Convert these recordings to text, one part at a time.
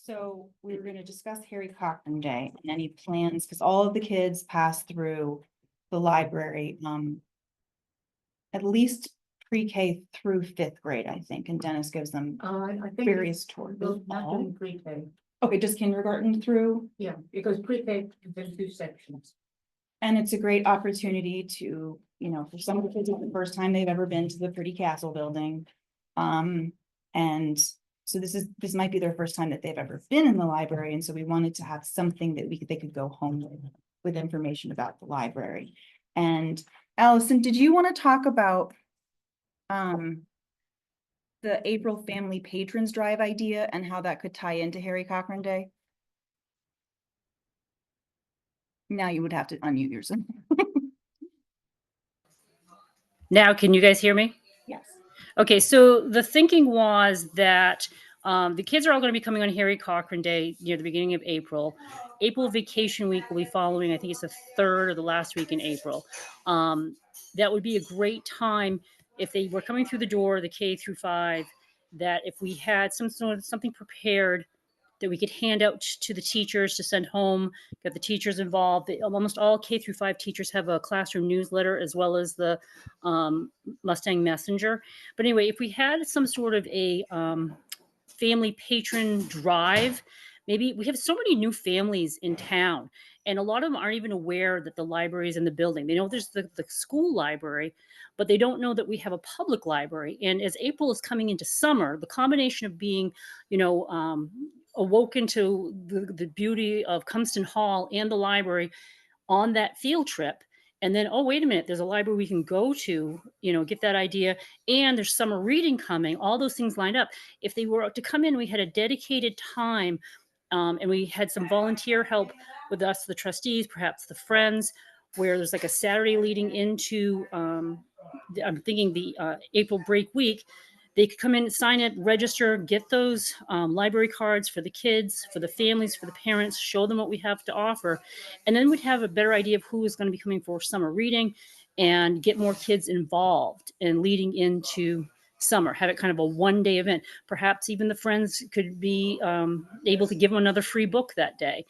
So we were going to discuss Harry Cochran Day and any plans, because all of the kids pass through the library, at least pre-K through fifth grade, I think, and Dennis gives them I think various tours. not doing pre-K, Okay, just kindergarten through, yeah, because pre-K is in two sections. and it's a great opportunity to, for some of the kids, it's the first time they've ever been to the Pretty Castle building. And so this might be their first time that they've ever been in the library, and so we wanted to have something that they could go home with information about the library. And Allison, did you want to talk about the April Family Patrons Drive idea and how that could tie into Harry Cochran Day? Now you would have to unmute yourself. Now, can you guys hear me? Yes. Okay, so the thinking was that the kids are all going to be coming on Harry Cochran Day near the beginning of April. April vacation week will be following, I think it's the third or the last week in April. That would be a great time if they were coming through the door, the K through 5, that if we had some sort of something prepared that we could hand out to the teachers to send home, get the teachers involved. Almost all K through 5 teachers have a classroom newsletter as well as the Mustang Messenger. But anyway, if we had some sort of a family patron drive, maybe we have so many new families in town, and a lot of them aren't even aware that the library is in the building. They know there's the school library, but they don't know that we have a public library. And as April is coming into summer, the combination of being, awoken to the beauty of Cumston Hall and the library on that field trip. And then, oh, wait a minute, there's a library we can go to, get that idea. And there's summer reading coming, all those things lined up. If they were to come in, we had a dedicated time and we had some volunteer help with us, the trustees, perhaps the friends, where there's like a Saturday leading into, I'm thinking the April break week. They could come in, sign it, register, get those library cards for the kids, for the families, for the parents, show them what we have to offer. And then we'd have a better idea of who is going to be coming for summer reading and get more kids involved and leading into summer. Have it kind of a one-day event. Perhaps even the friends could be able to give them another free book that day.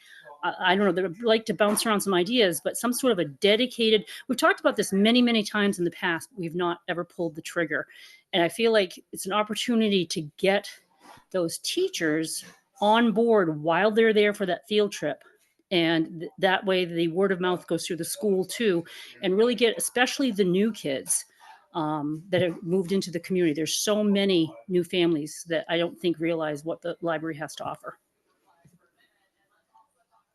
I don't know, they would like to bounce around some ideas, but some sort of a dedicated, we've talked about this many, many times in the past. We've not ever pulled the trigger. And I feel like it's an opportunity to get those teachers on board while they're there for that field trip. And that way the word of mouth goes through the school too, and really get, especially the new kids that have moved into the community. There's so many new families that I don't think realize what the library has to offer.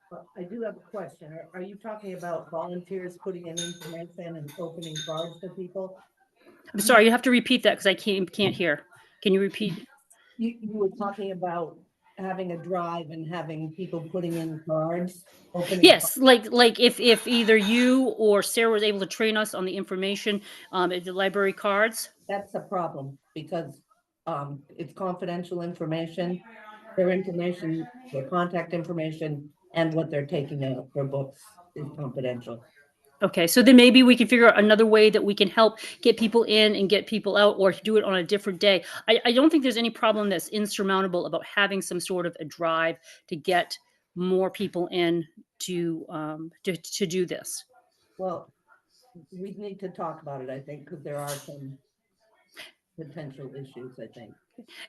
Well, I do have a question. Are you talking about volunteers putting in information and opening cards for people? I'm sorry, you have to repeat that because I can't hear. Can you repeat? You were talking about having a drive and having people putting in cards. Yes, like if either you or Sarah was able to train us on the information at the library cards. That's a problem because it's confidential information. Their information, their contact information, and what they're taking out for books is confidential. Okay, so then maybe we can figure out another way that we can help get people in and get people out, or do it on a different day. I don't think there's any problem that's insurmountable about having some sort of a drive to get more people in to do this. Well, we need to talk about it, I think, because there are some potential issues, I think.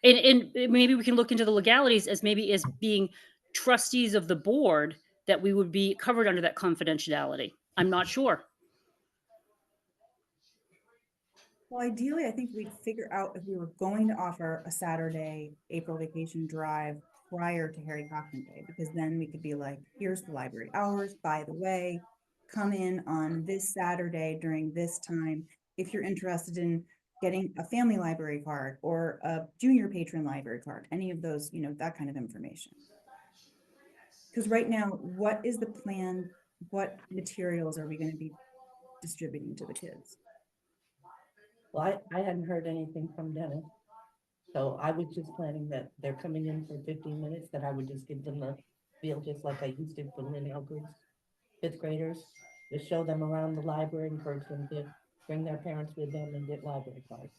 And maybe we can look into the legalities as maybe as being trustees of the board, that we would be covered under that confidentiality. I'm not sure. Well, ideally, I think we'd figure out if we were going to offer a Saturday April vacation drive prior to Harry Cochran Day, because then we could be like, here's the library hours, by the way, come in on this Saturday during this time if you're interested in getting a family library card or a junior patron library card, any of those, that kind of information. Because right now, what is the plan? What materials are we going to be distributing to the kids? Well, I hadn't heard anything from Dennis. So I was just planning that they're coming in for 15 minutes, that I would just give them the feel just like I used to for Lynn Elkins, fifth graders, to show them around the library, encourage them to bring their parents with them and get library cards.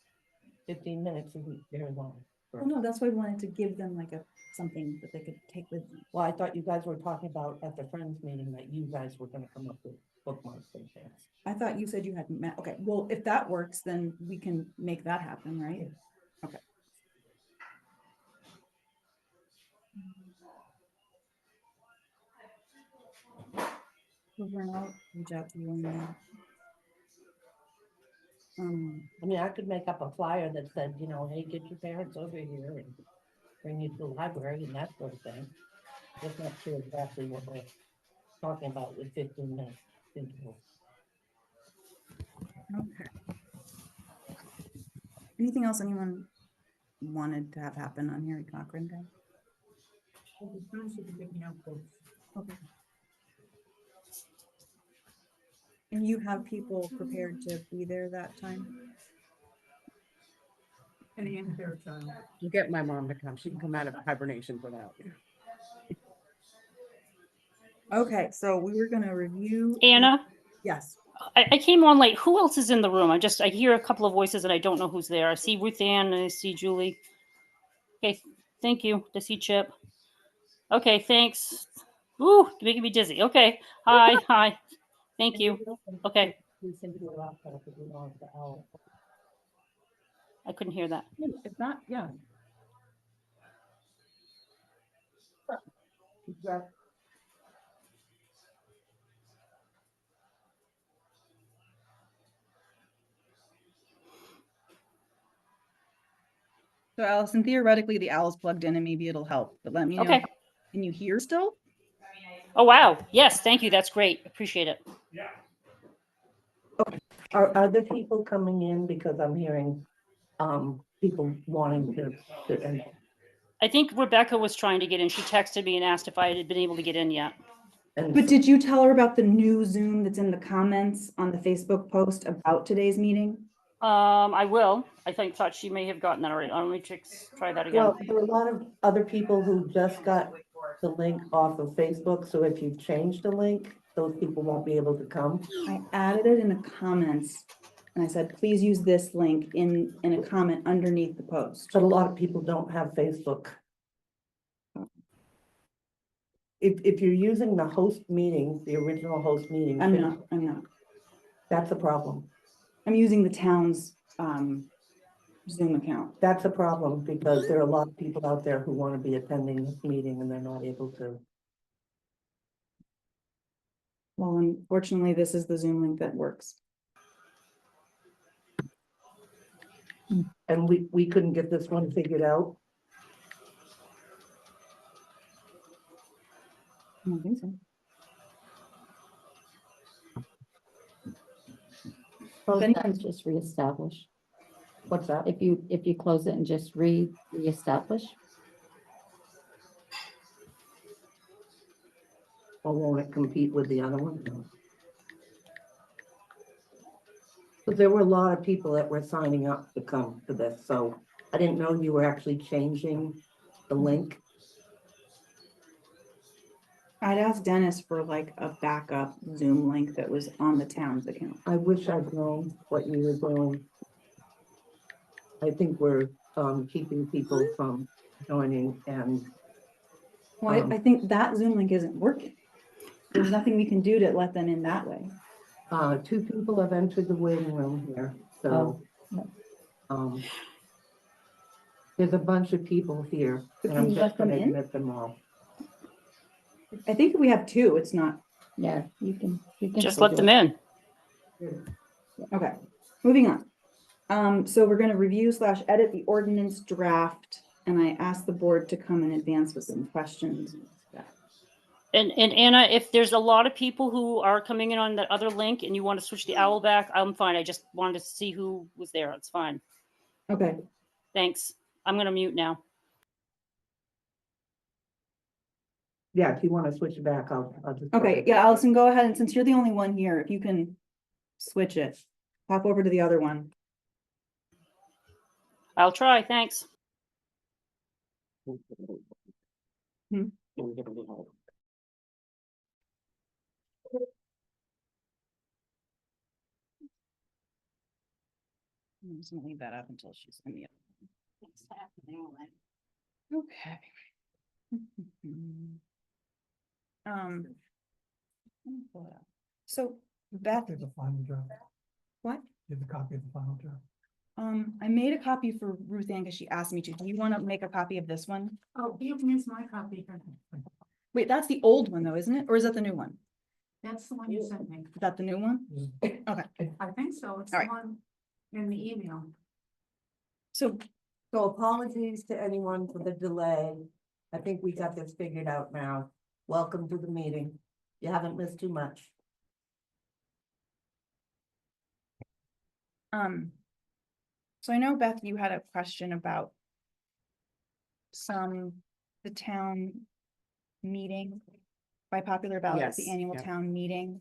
15 minutes isn't very long. Well, no, that's why we wanted to give them like something that they could take with them. Well, I thought you guys were talking about at the Friends meeting that you guys were gonna come up with bookmarks and things. I thought you said you had met, okay, well, if that works, then we can make that happen, right? Okay. I'll reach out to you on that. I mean, I could make up a flyer that said, you know, hey, get your parents over here and bring you to the library and that sort of thing. Just not sure exactly what we're talking about with 15 minutes. Interval. Okay. Anything else anyone wanted to have happen on Harry Cochran Day? Okay. And you have people prepared to be there that time? Any impaired child. You get my mom to come. She can come out of hibernation for that. Okay, so we were gonna review. Anna, Yes, I came on late. Who else is in the room? I hear a couple of voices and I don't know who's there. I see Ruth Ann and I see Julie. Okay, thank you. I see Chip. Okay, thanks. Ooh, you're making me dizzy. Okay, hi. Thank you. Okay, We can do a lot better if we don't have the hour. I couldn't hear that. if not, yeah. So Allison, theoretically, the owl's plugged in and maybe it'll help, but let me know. Okay. Can you hear still? Oh, wow. Yes, thank you. That's great. Appreciate it. Are other people coming in? Because I'm hearing, people wanting to enter. I think Rebecca was trying to get in. She texted me and asked if I had been able to get in yet. And But did you tell her about the new Zoom that's in the comments on the Facebook post about today's meeting? I will. Thought she may have gotten that already. Let me try that again. well, there are a lot of other people who just got the link off of Facebook, so if you change the link, those people won't be able to come. I added it in the comments and I said, please use this link in a comment underneath the post. But a lot of people don't have Facebook. If you're using the host meeting, the original host meeting. I'm not. That's a problem. I'm using the town's Zoom account. That's a problem because there are a lot of people out there who want to be attending this meeting and they're not able to. Well, unfortunately, this is the Zoom link that works. And we couldn't get this one figured out. I don't think so. Close Any- it and just reestablish. What's that? If you close it and just reestablish. Or won't it compete with the other one? But there were a lot of people that were signing up to come to this, so I didn't know you were actually changing the link. I'd asked Dennis for like a backup Zoom link that was on the town's account. I wish I'd known what you were doing. I think we're keeping people from joining and Well, I think that Zoom link isn't working. There's nothing we can do to let them in that way. 2 people have entered the waiting room here, so. There's a bunch of people here. But And can I'm you just let them gonna in? admit them all. I think we have 2, it's not, Yeah, you can. Just still let do them it. in. okay, moving on. So we're gonna review / edit the ordinance draft, and I asked the board to come in advance with some questions. And Anna, if there's a lot of people who are coming in on that other link and you want to switch the owl back, I'm fine. I just wanted to see who was there. It's fine. Okay, Thanks. I'm going to mute now. Yeah, if you want to switch it back, I'll just. okay, yeah, Allison, go ahead, and since you're the only one here, if you can switch it, pop over to the other one. I'll try. Thanks. Hmm. I'm just gonna leave that up until she's in the. Okay. Let me pull it up. So Beth, There's a final draft. what? You have a copy of the final draft. I made a copy for Ruth Ann because she asked me to. Do you want to make a copy of this one? Oh, you can use my copy. Wait, that's the old one though, isn't it? Or is that the new one? That's the one you sent me. Is that the new one? I think so. It's the Alright. one in the email. So, So apologies to anyone for the delay. I think we got this figured out now. Welcome to the meeting. You haven't missed too much. so I know Beth, you had a question about the town meeting by popular ballot, the Yes, annual yeah. town meeting.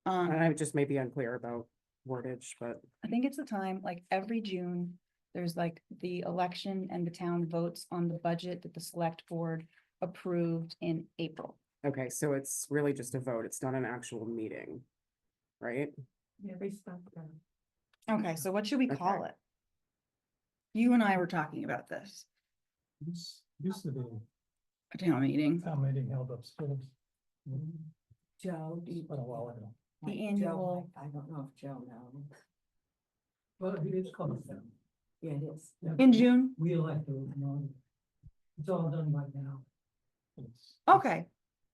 And I just may be unclear about wordage, but I think it's the time, like every June, there's like the election and the town votes on the budget that the select board approved in April. okay, so it's really just a vote. It's not an actual meeting, right? Yeah, they stopped there. Okay, so what should we call Okay. it? You and I were talking about this, This used to be a town meeting, a town meeting held upstairs. Joe, Quite a while ago. the annual, I don't know if Joe knows. Well, it is called that. Yeah, it is. in June? We elected, it's all done by now. It's Okay,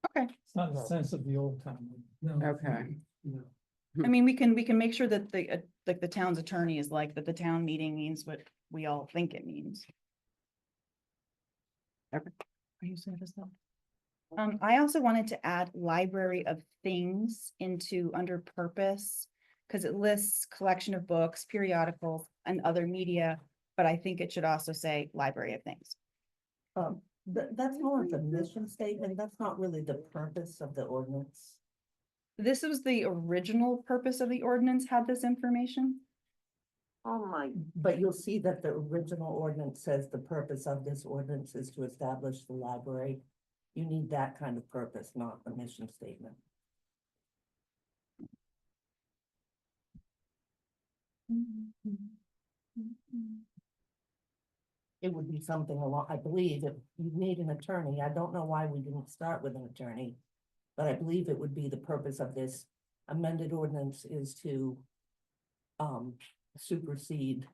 okay. not in the sense of the old town. meeting. No. Okay. No. I mean, we can make sure that the, like the town's attorney is like, that the town meeting means what we all think it means. Okay. Are you serious though? I also wanted to add library of things into under purpose. Cause it lists collection of books, periodicals and other media, but I think it should also say library of things. That's more of a mission statement. That's not really the purpose of the ordinance. This was the original purpose of the ordinance, had this information. Oh my. But you'll see that the original ordinance says the purpose of this ordinance is to establish the library. You need that kind of purpose, not a mission statement. It would be something along, I believe, if you need an attorney, I don't know why we didn't start with an attorney. But I believe it would be the purpose of this amended ordinance is to supersede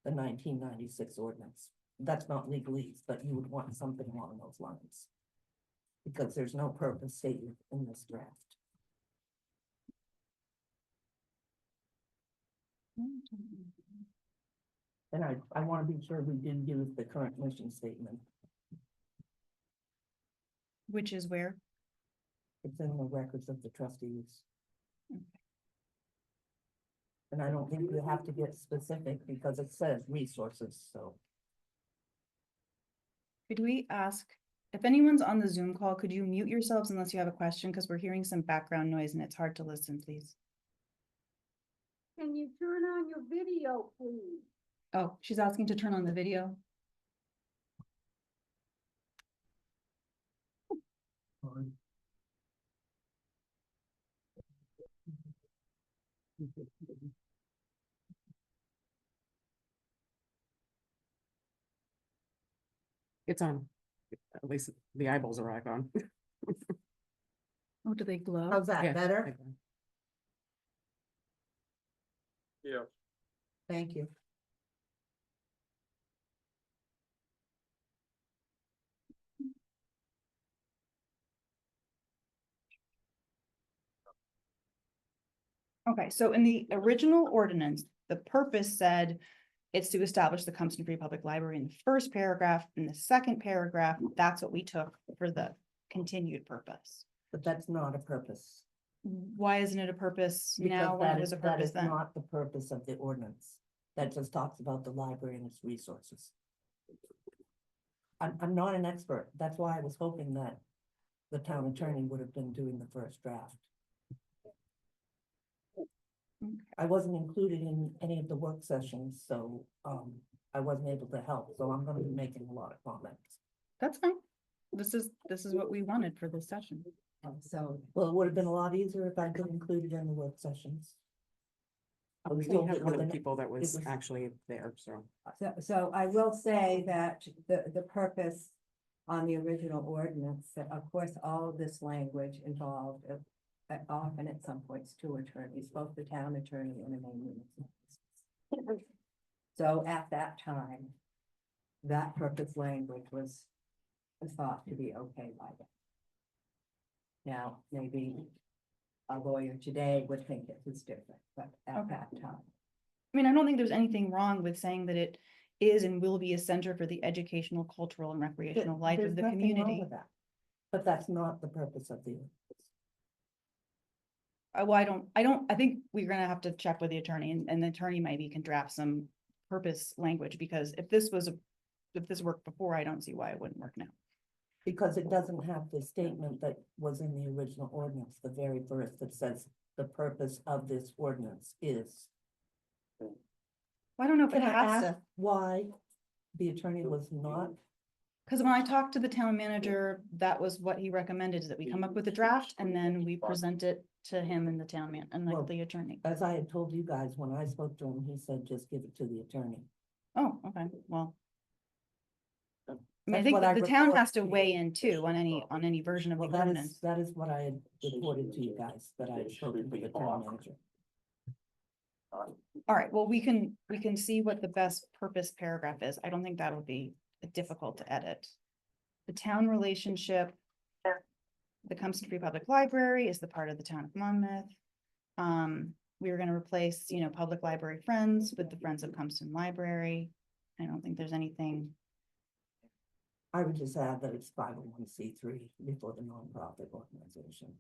the 1996 ordinance. That's not legalese, but you would want something along those lines. Because there's no purpose stated in this draft. And I want to be sure we did use the current mission statement. Which is where? It's in the records of the trustees. Okay. And I don't think you have to get specific because it says resources, so. Could we ask, if anyone's on the Zoom call, could you mute yourselves unless you have a question, because we're hearing some background noise and it's hard to listen, please. Can you turn on your video, please? Oh, she's asking to turn on the video. It's on. At least the eyeballs are back on. Oh, do they glow? How's that, Yeah, better? okay. Yeah. Thank you. Okay, so in the original ordinance, the purpose said it's to establish the Compton Free Public Library in the first paragraph. In the second paragraph, that's what we took for the continued purpose. But that's not a purpose. Why isn't it a purpose now Because when that it was is, a that purpose is then? not the purpose of the ordinance. That just talks about the library and its resources. I'm not an expert. That's why I was hoping that the town attorney would have been doing the first draft. I wasn't included in any of the work sessions, so, I wasn't able to help, so I'm gonna be making a lot of comments. That's fine. This is what we wanted for this session. So, well, it would have been a lot easier if I'd been included in the work sessions. I was We told had it one was of the an- people that was was- actually there, so. So I will say that the purpose on the original ordinance, that of course, all of this language involved, often at some points, two attorneys, both the town attorney and a main municipal. So at that time, that purpose language was thought to be okay by them. Now, maybe a lawyer today would think it was different, but at Okay. that time. I mean, I don't think there's anything wrong with saying that it is and will be a center for the educational, cultural, and recreational life There's of the nothing wrong community. with that. But that's not the purpose of the. Well, I think we're gonna have to check with the attorney and the attorney maybe can draft some purpose language, because if this worked before, I don't see why it wouldn't work now. Because it doesn't have the statement that was in the original ordinance, the very first that says the purpose of this ordinance is. I don't know if it Can I has ask to, why the attorney was not? because when I talked to the town manager, that was what he recommended, is that we come up with a draft and then we present it to him and the town man and Well, the attorney. As I had told you guys, when I spoke to him, he said, just give it to the attorney. Oh, okay, well. I mean, I That's think what that I the town has to reported. weigh in too on any version of the Well, that ordinance. is what I had reported to you guys, that I had spoken to the town manager. All right, well, we can see what the best purpose paragraph is. I don't think that'll be difficult to edit. The town relationship. The Compton Free Public Library is the part of the town of Monmouth. We were gonna replace, Public Library Friends with the Friends of Compton Library. I don't think there's anything, I would just add that it's 501(c)(3) before the nonprofit organization.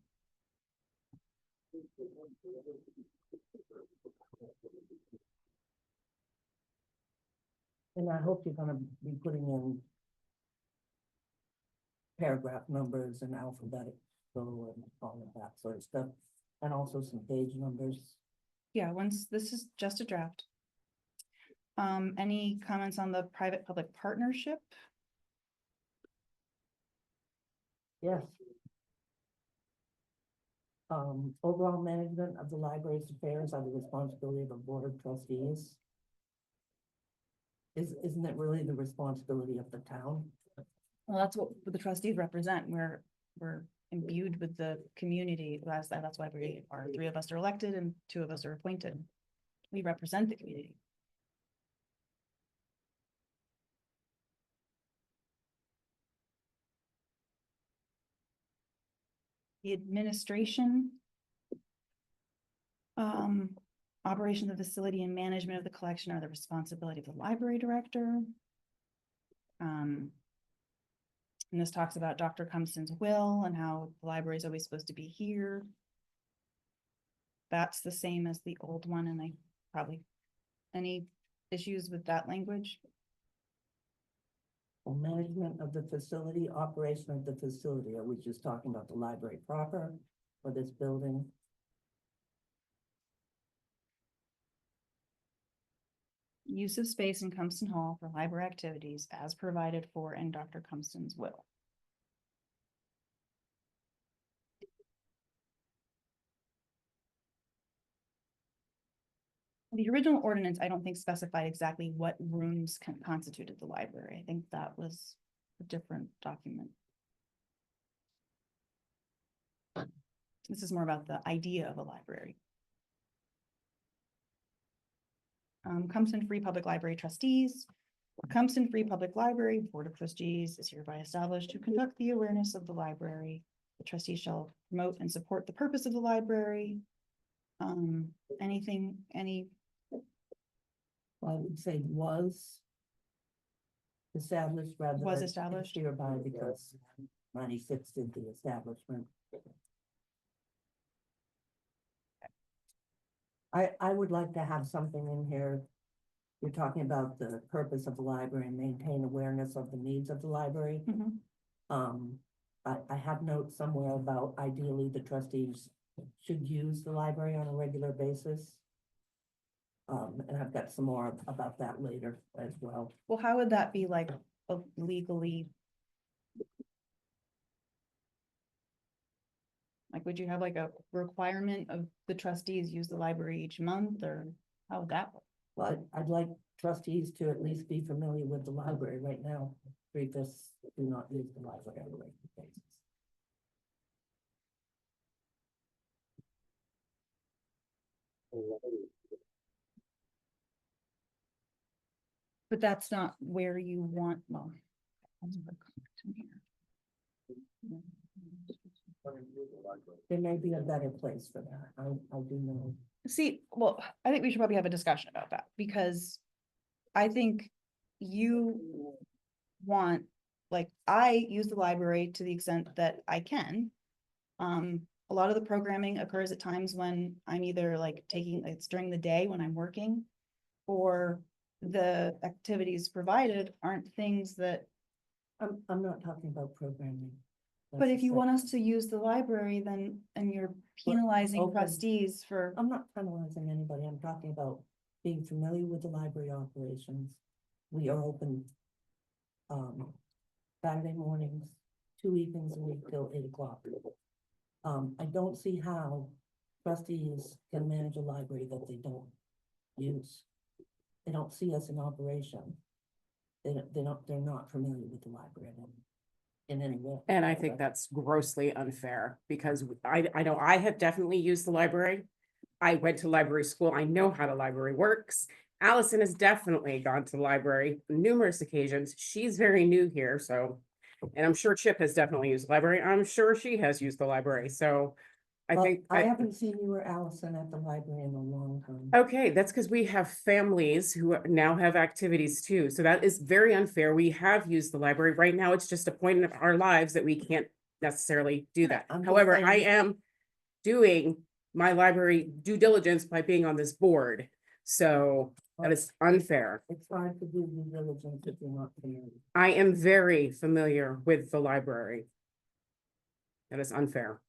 And I hope you're gonna be putting in paragraph numbers and alphabetical and all of that sort of stuff, and also some page numbers. yeah, once, this is just a draft. Any comments on the private-public partnership? Yes. Overall management of the library's affairs are the responsibility of the board of trustees. Isn't it really the responsibility of the town? Well, that's what the trustees represent. We're imbued with the community. That's why three of us are elected and two of us are appointed. We represent the community. The administration. Operation of the facility and management of the collection are the responsibility of the library director. And this talks about Dr. Compston's will and how the library is always supposed to be here. That's the same as the old one, and I probably, any issues with that language? Well, management of the facility, operation of the facility, are we just talking about the library proper or this building? Use of space in Compston Hall for library activities as provided for in Dr. Compston's will. The original ordinance, I don't think specified exactly what rooms constituted the library. I think that was a different document. This is more about the idea of a library. Compton Free Public Library Trustees. Compton Free Public Library Board of Trustees is hereby established to conduct the awareness of the library. The trustees shall promote and support the purpose of the library. Any Well, I would say was established rather Was than established. hereby, because 96 did the establishment. I would like to have something in here. You're talking about the purpose of the library and maintain awareness of the needs of the library. I have notes somewhere about ideally the trustees should use the library on a regular basis. And I've got some more about that later as well. Well, how would that be like legally? Like, would you have like a requirement of the trustees use the library each month or? How would that work? But I'd like trustees to at least be familiar with the library right now. Three-fifths do not use the library on a regular basis. But that's not where you want, well. There may be a better place for that. I do know. See, well, I think we should probably have a discussion about that, because I think you want, like, I use the library to the extent that I can. A lot of the programming occurs at times when I'm either like it's during the day when I'm working, or the activities provided aren't things that, I'm not talking about programming. but if you want us to use the library, then, and you're penalizing open. trustees for. I'm not penalizing anybody. I'm talking about being familiar with the library operations. We are open Saturday mornings, 2 evenings a week till 8 o'clock. I don't see how trustees can manage a library that they don't use. They don't see us in operation. They're not familiar with the library in any way. And I think that's grossly unfair, because I know I have definitely used the library. I went to library school. I know how the library works. Allison has definitely gone to the library numerous occasions. She's very new here, so, and I'm sure Chip has definitely used the library. I'm sure she has used the library, so I Well, think. I haven't seen you or Allison at the library in a long time. Okay, that's because we have families who now have activities too. So that is very unfair. We have used the library. Right now, it's just a point in our lives that we can't necessarily do that. I'm just However, saying- I am doing my library due diligence by being on this board. So that is unfair. It's hard to do due diligence if you're not familiar. I am very familiar with the library. That is unfair.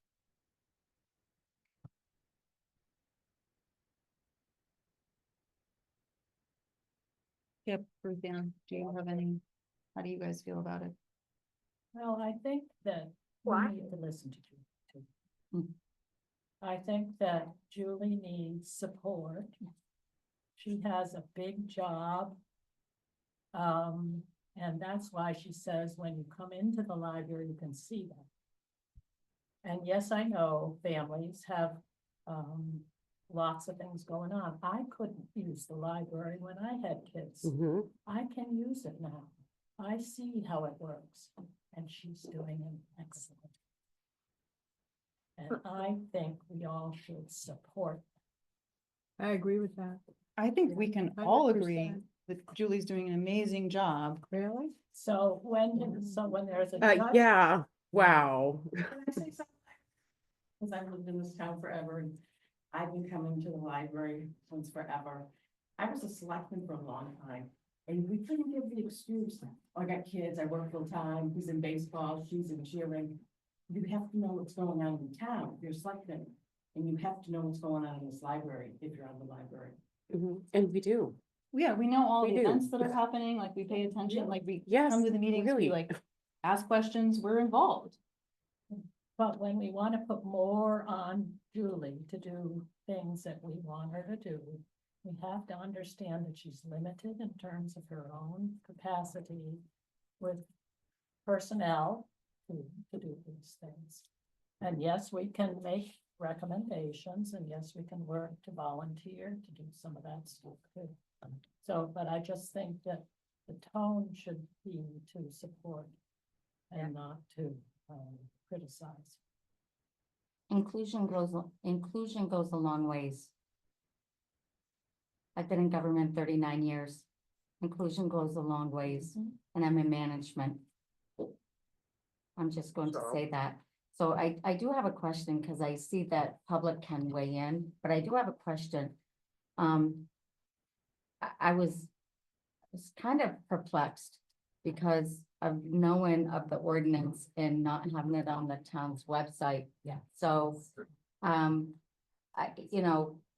Yep, Ruth Ann, do you have any, how do you guys feel about it? Well, I think that we need to listen to Julie too. I think that Julie needs support. She has a big job. And that's why she says, when you come into the library, you can see that. And yes, I know families have, lots of things going on. I couldn't use the library when I had kids. Mhm. I can use it now. I see how it works, and she's doing an excellent. And I think we all should support. I agree with that. I think we can all agree 100%. that Julie's doing an amazing job. Really? So when there's a. judge- Yeah, wow. Can I say something? Because I've lived in this town forever and I've been coming to the library since forever. I was a selectman for a long time and we couldn't give the excuse, "Oh, I got kids, I work full time, he's in baseball, she's in cheering." You have to know what's going on in town, you're selectman, and you have to know what's going on in this library if you're on the library. Mhm. And we do. Yeah, we know all We the do. events that are happening, like we pay attention, like we Yes, come to the meetings, we really. like ask questions, we're involved. But when we want to put more on Julie to do things that we want her to do, we have to understand that she's limited in terms of her own capacity with personnel to do these things. And yes, we can make recommendations, and yes, we can work to volunteer to do some of that stuff too. So, but I just think that the tone should be to support and not to criticize. Inclusion goes a long ways. I've been in government 39 years. Inclusion goes a long ways, and I'm in management. I'm just going to say that. So I do have a question, because I see that public can weigh in, but I do have a question. I was kind of perplexed because of knowing of the ordinance and not having it on the town's website. Yeah. So,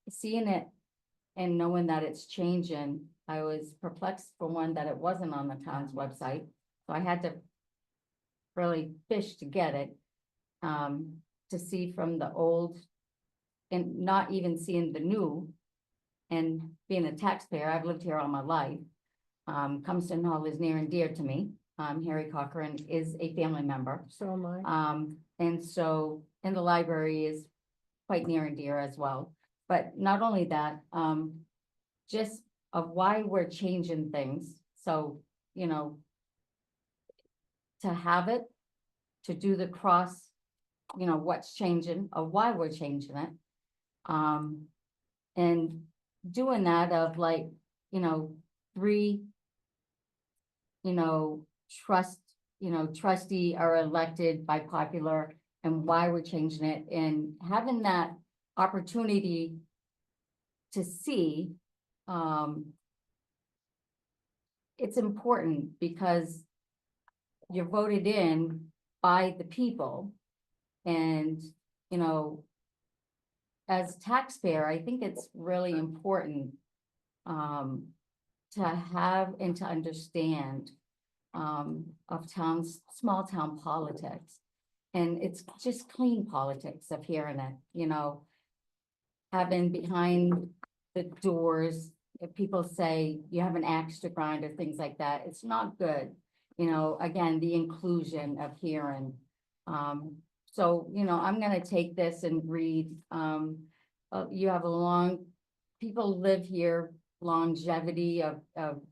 seeing it and knowing that it's changing, I was perplexed for one, that it wasn't on the town's website. So I had to really fish to get it, to see from the old and not even seeing the new. and being a taxpayer, I've lived here all my life. Cumston Hall is near and dear to me. Harry Cochran is a family member. So am I. And so, and the library is quite near and dear as well. But not only that, just of why we're changing things. So, you know, to have it, to do the cross, you know, what's changing, or why we're changing it. And doing that of like, you know, 3, you know, trustee are elected by popular, and why we're changing it, and having that opportunity to see, it's important because you're voted in by the people. And, you know, as taxpayer, I think it's really important to have and to understand of small town politics. And it's just clean politics of hearing it, you know, having behind the doors, if people say you have an axe to grind or things like that, it's not good. You know, again, the inclusion of hearing. So, you know, I'm gonna take this and read, you have people live here, longevity of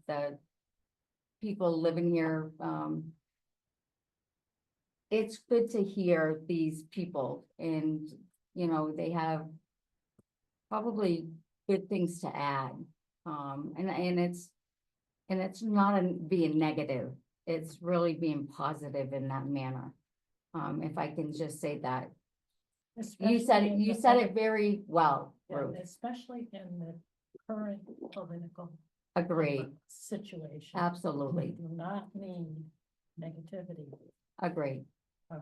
the people living here. It's good to hear these people, and, you know, they have probably good things to add. And it's not being negative, it's really being positive in that manner. If I can just say that. You said it, Especially in you the said other- it very well, yeah, Ruth. especially in the current political Agreed, situation. absolutely, We do not need negativity. agreed. I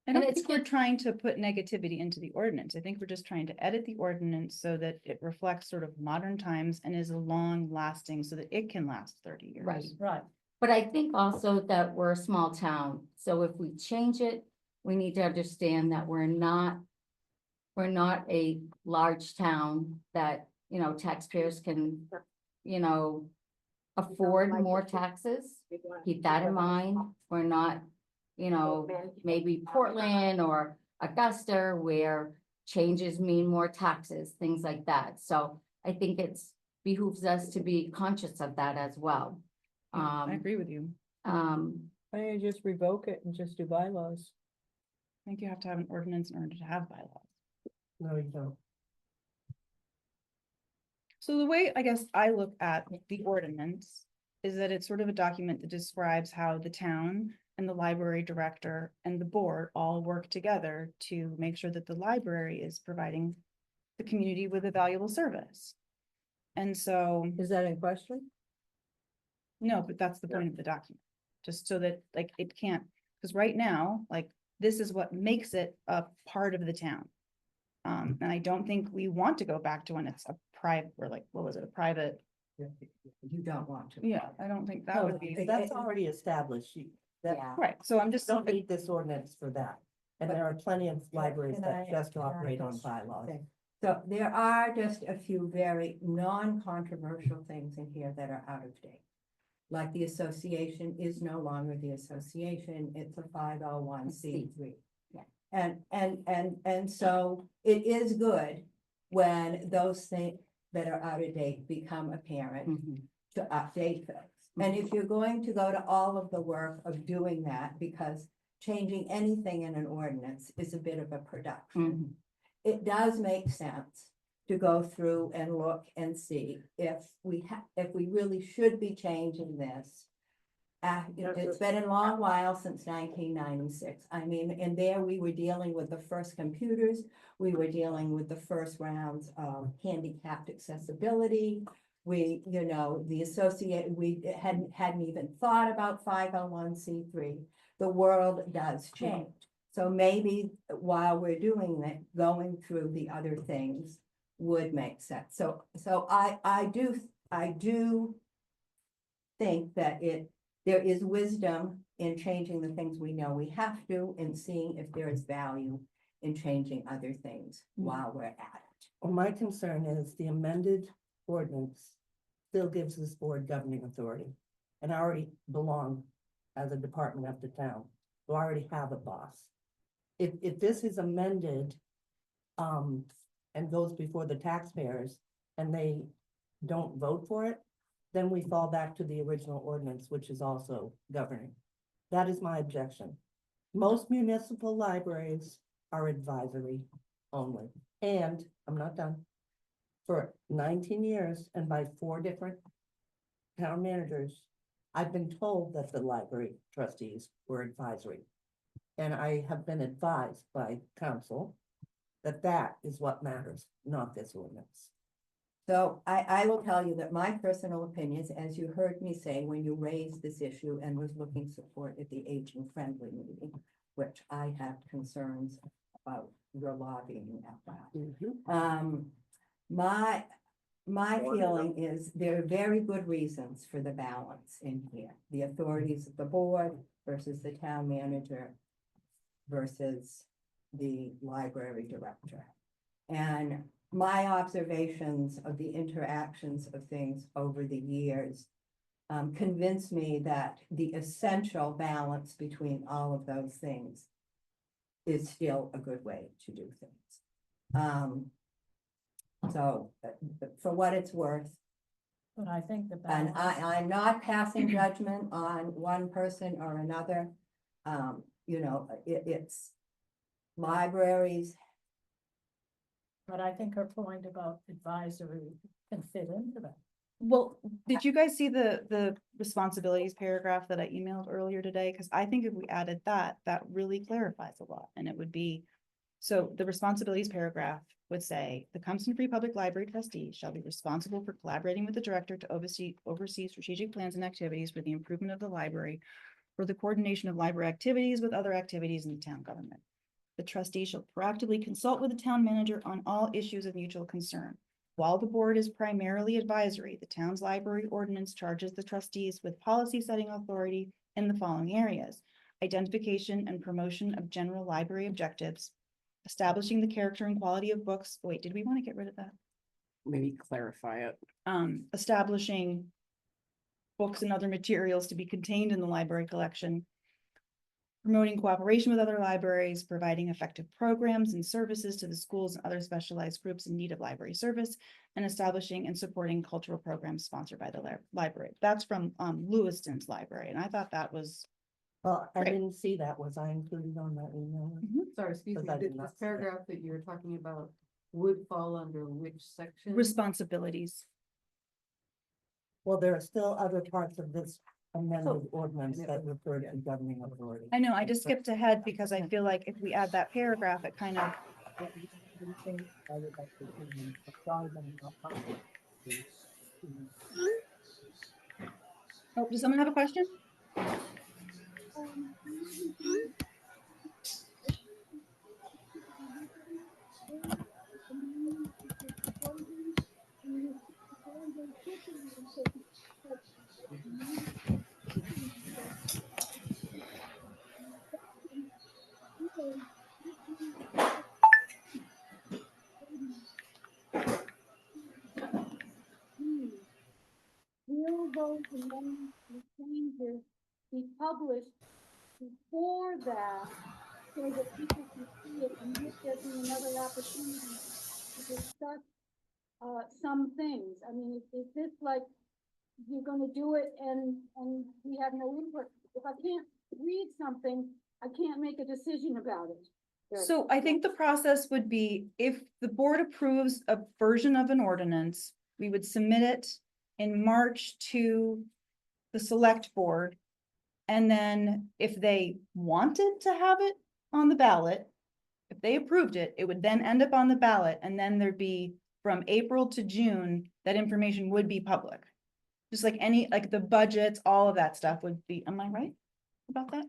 And don't it's think we're good- trying to put negativity into the ordinance. I think we're just trying to edit the ordinance so that it reflects sort of modern times and is a long lasting, so that it can last 30 years. Right. Right, But I think also that we're a small town, so if we change it, we need to understand that we're not a large town that, you know, taxpayers can, you know, afford more taxes. Keep that in mind. We're not, you know, maybe Portland or Augusta where changes mean more taxes, things like that. So I think it's behooves us to be conscious of that as well. Yeah, I agree with you. Why don't you just revoke it and just do bylaws? I think you have to have an ordinance in order to have bylaws. No, you don't. So the way I guess I look at the ordinance is that it's sort of a document that describes how the town and the library director and the board all work together to make sure that the library is providing the community with a valuable service. And so, Is that in question? no, but that's the point of the document, just so that like it can't, because right now, like this is what makes it a part of the town. And I don't think we want to go back to when it's a private, or like, what was it, a private? You don't want to. Yeah, I don't think that would be, That's already established. Yeah. right, so I'm just, Don't need this ordinance for that. And there are plenty of libraries Can that I- just can I operate on just- bylaws. okay. So there are just a few very non-controversial things in here that are out of date. Like the association is no longer the association, it's a 501c3. Yeah. And so it is good when those things that are out of date become apparent Mhm. to update things. And if you're going to go to all of the work of doing that, because changing anything in an ordinance is a bit of a production. Mhm. It does make sense to go through and look and see if we really should be changing this. It's been a long while since 1996. I mean, and there we were dealing with the first computers. We were dealing with the first rounds of handicapped accessibility. We, you know, we hadn't even thought about 501c3. The world does change. So maybe while we're doing that, going through the other things would make sense. So I do think that there is wisdom in changing the things we know we have to, and seeing if there is value in changing other things while we're at it. Well, my concern is the amended ordinance still gives this board governing authority. And I already belong as a department of the town, so I already have a boss. If this is amended, and goes before the taxpayers and they don't vote for it, then we fall back to the original ordinance, which is also governing. That is my objection. Most municipal libraries are advisory only, and I'm not done. For 19 years and by 4 different town managers, I've been told that the library trustees were advisory. And I have been advised by council that that is what matters, not this ordinance. So I will tell you that my personal opinions, as you heard me say, when you raised this issue and was looking support at the aging friendly meeting, which I have concerns about your lobbying at that. My feeling is there are very good reasons for the balance in here. The authorities of the board versus the town manager versus the library director. And my observations of the interactions of things over the years convince me that the essential balance between all of those things is still a good way to do things. So for what it's worth, But I think the and balance, I'm not passing judgment on one person or another. You know, it's libraries. but I think her point about advisory can fit into that. Well, did you guys see the responsibilities paragraph that I emailed earlier today? Because I think if we added that, that really clarifies a lot, and it would be. So the responsibilities paragraph would say, the Compton Free Public Library trustee shall be responsible for collaborating with the director to oversee strategic plans and activities for the improvement of the library, for the coordination of library activities with other activities in the town government. The trustee shall proactively consult with the town manager on all issues of mutual concern. While the board is primarily advisory, the town's library ordinance charges the trustees with policy setting authority in the following areas: identification and promotion of general library objectives, establishing the character and quality of books. Wait, did we want to get rid of that? Maybe clarify it. Establishing books and other materials to be contained in the library collection, promoting cooperation with other libraries, providing effective programs and services to the schools and other specialized groups in need of library service, and establishing and supporting cultural programs sponsored by the library. That's from Lewiston's library, and I thought that was. Well, I Great. didn't see that. Was I included on that email? Sorry, excuse me, Because I did not this see that. paragraph that you're talking about would fall under which section? Responsibilities. Well, there are still other parts of this amended ordinance and it that would- refer yeah. to governing authority. I know, I just skipped ahead because I feel like if we add that paragraph, it kind of. Oh, does someone have a question? Will those amendments and changes be published before that, so that people can see it, and would there be another opportunity to discuss some things? I mean, is this like, you're gonna do it and we have no input? If I can't read something, I can't make a decision about it. So I think the process would be, if the board approves a version of an ordinance, we would submit it in March to the select board. And then if they wanted to have it on the ballot, if they approved it, it would then end up on the ballot, and then there'd be from April to June, that information would be public. Just like any, like the budgets, all of that stuff would be, am I right about that?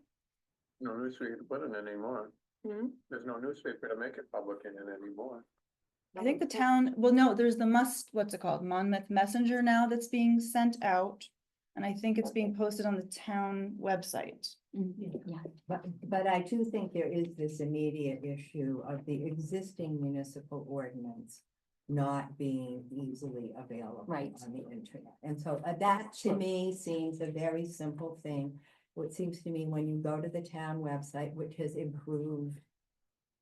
No newspaper to put in anymore. There's no newspaper to make it public in it anymore. I think the town, well, no, there's the what's it called, Monmouth Messenger now that's being sent out. And I think it's being posted on the town website. Yeah. But I do think there is this immediate issue of the existing municipal ordinance not being easily available Right. on the internet. And so that to me seems a very simple thing. What seems to me when you go to the town website, which has improved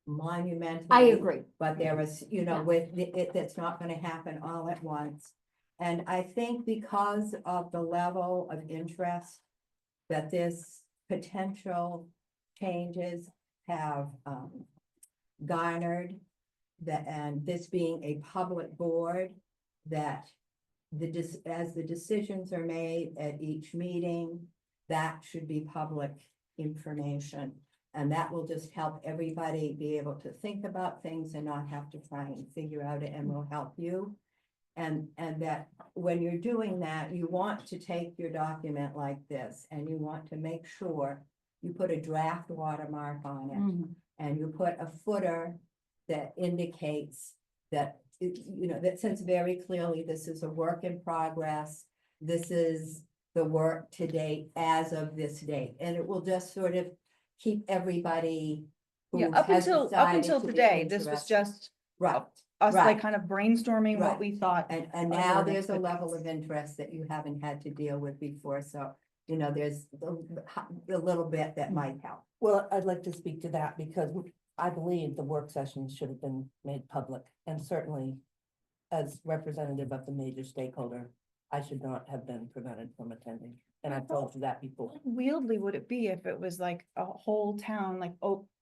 monumentally. I agree. But there is, you know, Yeah. with it, that's not gonna happen all at once. And I think because of the level of interest that this potential changes have garnered, that, and this being a public board, that as the decisions are made at each meeting, that should be public information. And that will just help everybody be able to think about things and not have to try and figure out it, and will help you. And that when you're doing that, you want to take your document like this and you want to make sure you put a draft watermark on it. Mhm. And you put a footer that indicates that, you know, that says very clearly, this is a work in progress. This is the work to date as of this date, and it will just sort of keep everybody. who Yeah, up has until decided to be today, this was interested. just Right, us right. like kind of brainstorming Right. what we thought. and other now than there's a the- level of interest that you haven't had to deal with before, so, you know, there's a little bit that might help. Well, I'd like to speak to that because I believe the work sessions should have been made public, and certainly as representative of the major stakeholder, I should not have been prevented from attending. And I've told you that before. Wieldly would it be if it was like a whole town, like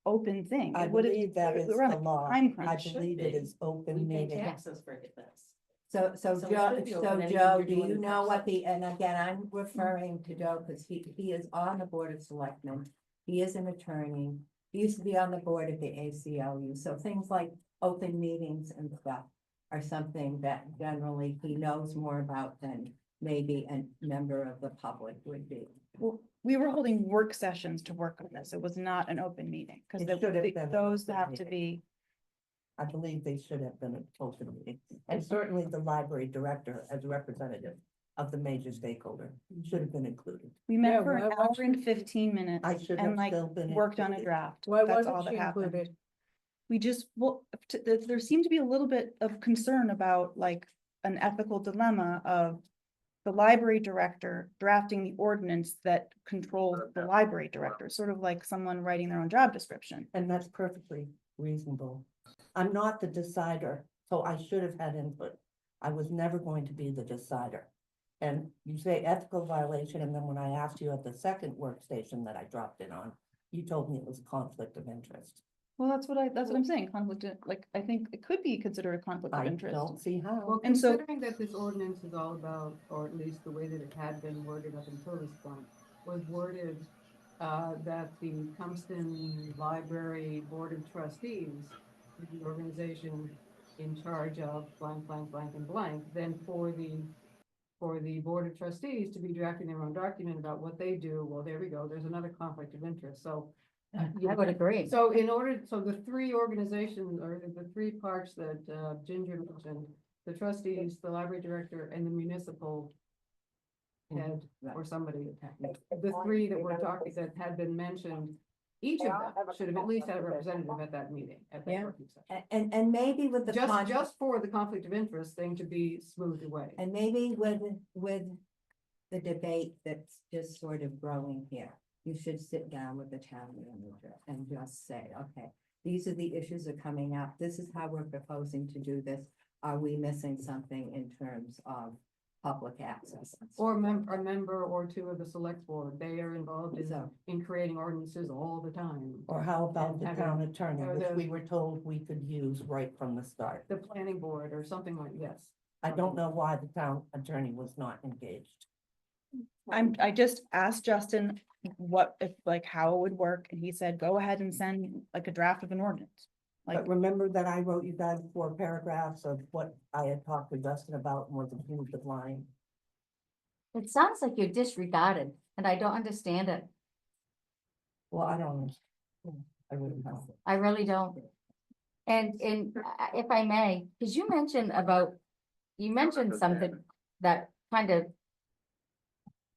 open thing? I It would've- believe that is we're on the a law. time I crunch. believe it is open We pay meeting. taxes for this. So So it Joe, should be so open, and Joe, you're do doing you it know what first. the, and again, I'm referring to Joe because he is on the Board of Selectmen. He is an attorney. He used to be on the board of the ACLU, so things like open meetings and stuff are something that generally he knows more about than maybe a member of the public would be. Well, we were holding work sessions to work on this. It was not an open meeting, because It should have been an those open have to meeting. be, I believe they should have been a open meeting. And certainly the library director as representative of the major stakeholder should have been included. we Yeah, met for why an hour wasn't and 15 minutes I should and have like still been worked on a included. draft. Why That's all wasn't that she happened. included? We just, well, there seemed to be a little bit of concern about like an ethical dilemma of the library director drafting the ordinance that controls the library director, sort of like someone writing their own job description. And that's perfectly reasonable. I'm not the decider, so I should have had input. I was never going to be the decider. And you say ethical violation, and then when I asked you at the second workstation that I dropped in on, you told me it was a conflict of interest. Well, that's what I'm saying, conflict, like, I think it could be considered a conflict of I interest. don't see how. Well, And so- considering that this ordinance is all about, or at least the way that it had been worded up until this point, was worded that the Compton Library Board of Trustees, is the organization in charge of blank, blank, blank, and blank, then for the Board of Trustees to be drafting their own document about what they do, well, there we go, there's another conflict of interest, so. I would agree. So so the three organizations, or the three parts that Ginger mentioned, the trustees, the library director, and the municipal head, or somebody, the three that were talking, that had been mentioned, each of them should have at least had a representative at that meeting, at that Yeah. working session. And maybe with the. Just for the conflict of interest thing to be smoothed away. And maybe with the debate that's just sort of growing here, you should sit down with the town manager and just say, okay, these are the issues that are coming up. This is how we're proposing to do this. Are we missing something in terms of public access? Or a member or two of the select board, they are involved So- in creating ordinances all the time. Or how about And the having- town attorney, or which the- we were told we could use right from the start. The planning board or something like, yes. I don't know why the town attorney was not engaged. I just asked Justin what, if, like, how it would work, and he said, go ahead and send like a draft of an ordinance. Like, But remember that I wrote you guys 4 paragraphs of what I had talked to Justin about and was approved of line. It sounds like you're disregarded, and I don't understand it. Well, I don't. I wouldn't know. I really don't. And if I may, because you mentioned something that kind of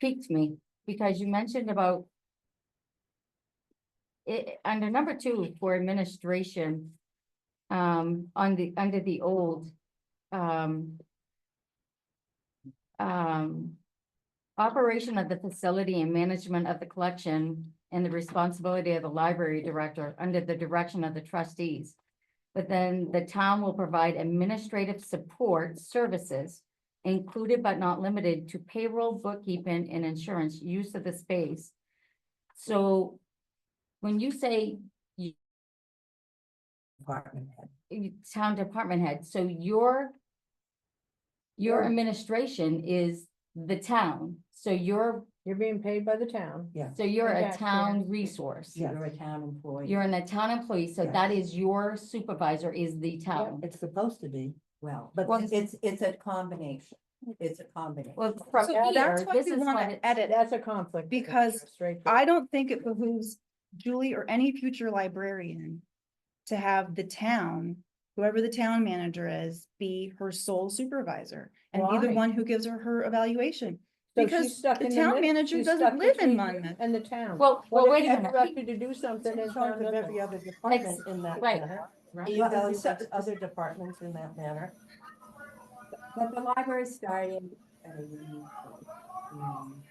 piqued me, because you mentioned about under number 2 for administration, under the old, operation of the facility and management of the collection and the responsibility of the library director under the direction of the trustees. But then the town will provide administrative support services included but not limited to payroll, bookkeeping, and insurance, use of the space. So when you say Department head. town department head, so your administration is the town, so you're being paid by the town. Yeah, So you're And a taxpayers. town resource. Yeah. You're a town employee. You're a town employee, so Yes. that is your supervisor is the town. it's supposed to be. Well, But but it's a combination. It's a combination. Well, from So here, that's what this we is wanna what it, edit. That's a conflict. Because Straight. I don't think it behooves Julie or any future librarian to have the town, whoever the town manager is, be her sole supervisor and be the Why? one who gives her evaluation. So she's Because stuck the in town middle. manager She's doesn't stuck live in between Monmouth. And the town. well, What if wait a you minute. direct you to do something In and charge town of every doesn't? other department in that right. manner. Right. He Well, evaluates other departments in that manner. But the library started at a unique point.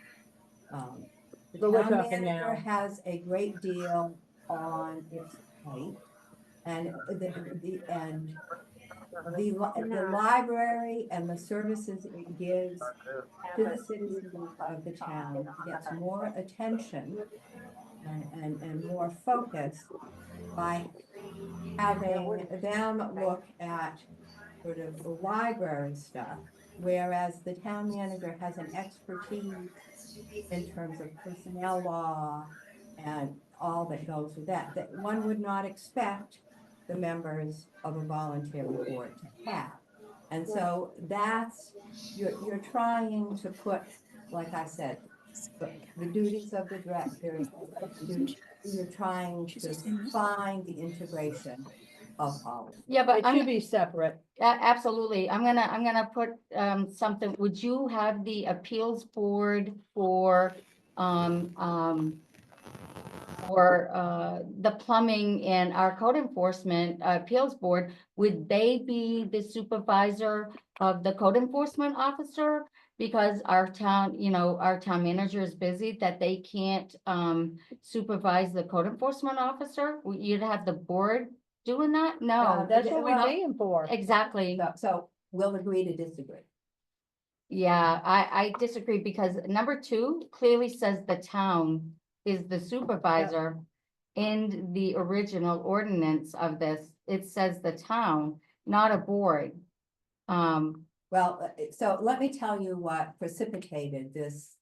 The But we're town talking manager now. has a great deal on its plate. And the library and the services it gives to the citizens of the town gets more attention and more focus by having them look at sort of the library stuff, whereas the town manager has an expertise in terms of personnel law and all that goes with that, that one would not expect the members of a voluntary board to have. And so that's, you're trying to put, like I said, the duties of the director, you're trying to find the integration of all. Yeah, but It should be separate. absolutely. I'm gonna put, something, would you have the appeals board for, the plumbing and our code enforcement appeals board, would they be the supervisor of the code enforcement officer? Because our town, our town manager is busy, that they can't supervise the code enforcement officer? You'd have the board doing that? No. That's what we No, pay him for. exactly. So we'll agree to disagree. Yeah, I disagree because number 2 clearly says the town is the supervisor. In the original ordinance of this, it says the town, not a board. Well, so let me tell you what precipitated this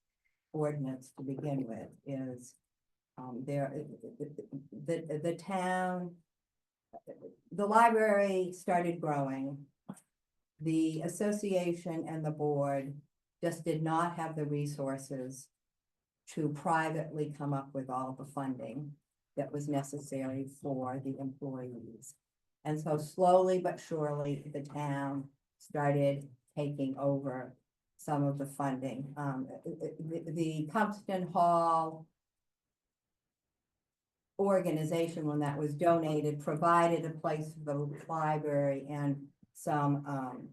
ordinance to begin with is the town, the library started growing. The association and the board just did not have the resources to privately come up with all the funding that was necessary for the employees. And so slowly but surely, the town started taking over some of the funding. The Compton Hall organization, when that was donated, provided a place for the library and some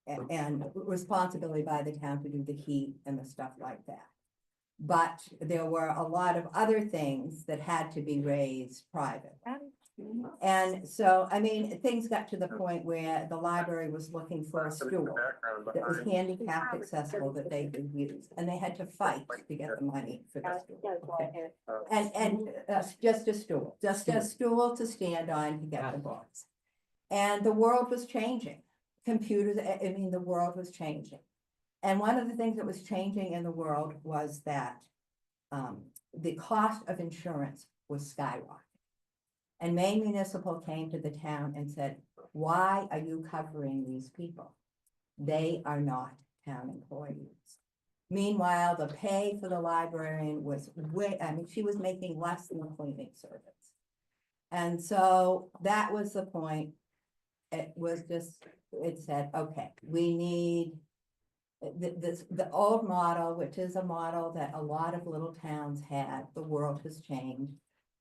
and responsibility by the town to do the heat and the stuff like that. But there were a lot of other things that had to be raised private. And so, I mean, things got to the point where the library was looking for a stool that was handicapped accessible that they could use, and they had to fight to get the money for the stool. Okay. And just a stool to stand on to get the books. And the world was changing. Computers, I mean, the world was changing. And one of the things that was changing in the world was that the cost of insurance was skyrocketing. And Maine Municipal came to the town and said, why are you covering these people? They are not town employees. Meanwhile, the pay for the librarian was she was making less than a cleaning service. And so that was the point. It said, okay, we need the old model, which is a model that a lot of little towns had. The world has changed.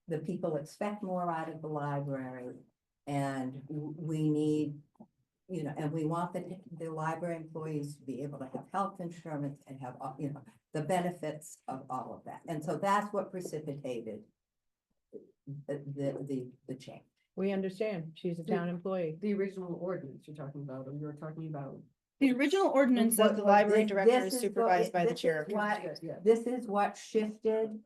the people expect more out of the library. And we need, you know, and we want the library employees to be able to have health insurance and have, you know, the benefits of all of that. And so that's what precipitated the change. We understand, she's a town employee. The original ordinance you're talking about, or you're talking about. The original ordinance says the library director is This what- supervised by the this chair is of what- trustees. Yeah. This is what shifted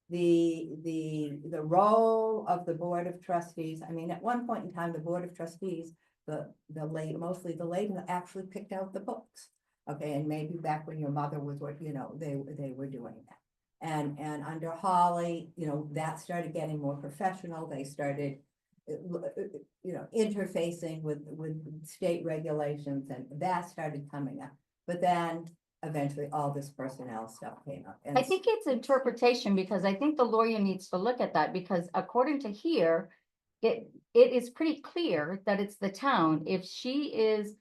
the role of the Board of Trustees. I mean, at one point in time, the Board of Trustees, mostly the lady actually picked out the books. Okay, and maybe back when your mother was what, you know, they were doing that. And under Holly, you know, that started getting more professional. They started, you know, interfacing with state regulations, and that started coming up. But then eventually all this personnel stuff came up. And I think it's interpretation, because I think the lawyer needs to look at that, because according to here, it is pretty clear that it's the town. If she is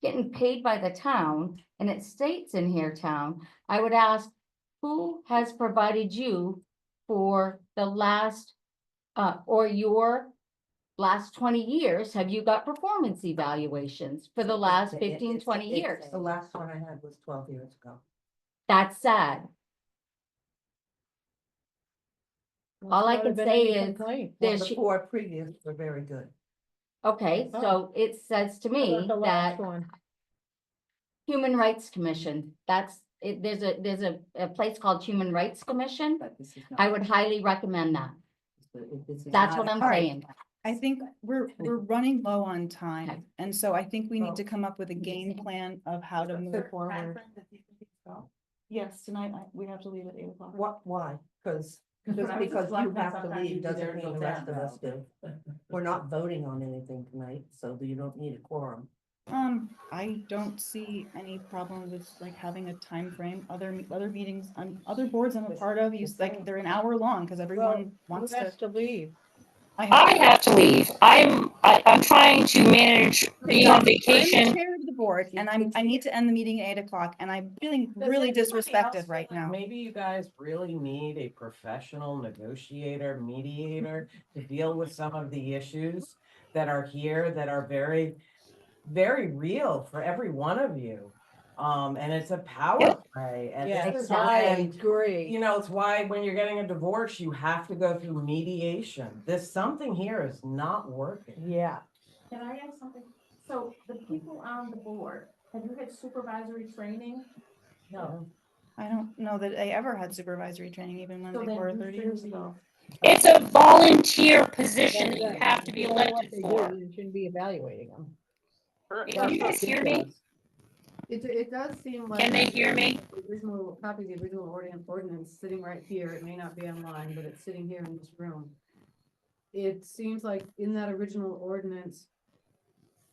getting paid by the town, and it states in here town, I would ask, who has provided you for the last, or your last 20 years? Have you got performance evaluations for the last 15, 20 years? The last one I had was 12 years ago. That's sad. All I can say is, Well, there's, the four previous were very good. okay, so it says to me The that last one. Human Rights Commission, that's, there's a place called Human Rights Commission. But this is not. I would highly recommend that. This is That's not what a I'm All right. saying. I think we're running low on Okay. time, and so I think we need to come up with a game plan of how to move forward. Yes, tonight, we have to leave at 8 o'clock. What, why? Because, Because just I was because just like you that, have to sometimes you leave do there doesn't and mean go the rest of down. us do. We're not voting on anything tonight, so you don't need a quorum. I don't see any problem with like having a time frame. Other meetings on other boards I'm a part of, like they're an hour long because everyone wants Who has to leave? I have to leave. I'm trying to manage being on I'm the vacation. chair of the board, and I need to end the meeting at 8 o'clock, and I'm feeling Does really anybody else disrespected feel right like now. Maybe you guys really need a professional negotiator, mediator to deal with some of the issues that are here, that are very, very real for every one of you. And it's a power play, and Yes, this is I why, agree. you know, it's why when you're getting a divorce, you have to go through mediation. There's something here is not working. Yeah. Can I ask something? So the people on the board, have you had supervisory training? No. I don't know that I ever had supervisory training, even when So they then were you 30 should years be- ago. It's a volunteer position that you have to be You know what elected they do, for. You shouldn't be evaluating them. Correct. Can you guys hear me? It does seem like. Can they hear me? The original copy of the original ordinance sitting right here, it may not be online, but it's sitting here in this room. It seems like in that original ordinance,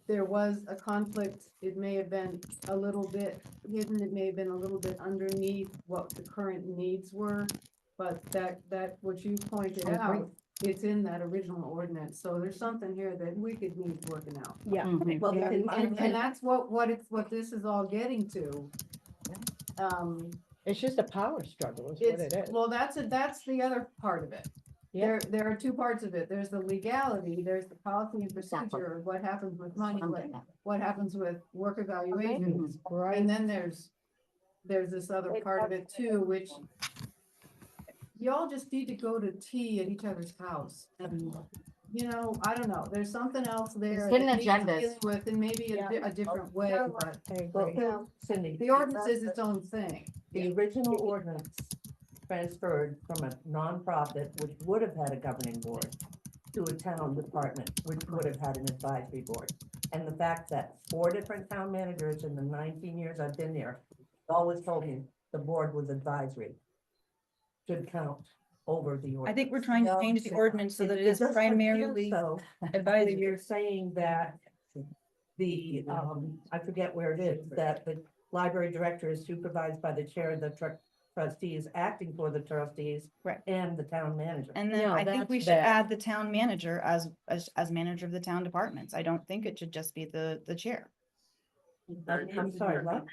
there was a conflict. It may have been a little bit hidden, it may have been a little bit underneath what the current needs were. But that what you pointed I agree. out, it's in that original ordinance, so there's something here that we could need working out. Yeah. Mhm. Well, And that's what this is all getting to. It's just a power struggle is what it It's, is. well, that's the other part of it. Yeah. There are two parts of it. There's the legality, there's the policy and Exactly. procedure, what happens with money, I'm getting at. what happens with work evaluations. Right. And then there's this other part of it too, which y'all just need to go to tea at each other's house. And, you know, I don't know, there's something else there. Hidden that needs agendas. dealing With, and maybe a different way, but I agree. Well, Cindy. the ordinance is its own thing. The original ordinance transferred from a nonprofit, which would have had a governing board, to a town department, which would have had an advisory board. And the fact that 4 different town managers in the 19 years I've been there always told me the board was advisory should count over the ordinance. I think we're trying to change the ordinance so that it is does appear primarily so. advisory. You're saying that the, I forget where it is, that the library director is supervised by the chair of the trustees, acting for the trustees. Right. And the town manager. And then No, I think we that's should that. add the town manager as manager of the town departments. I don't think it should just be the chair. I'm sorry, what?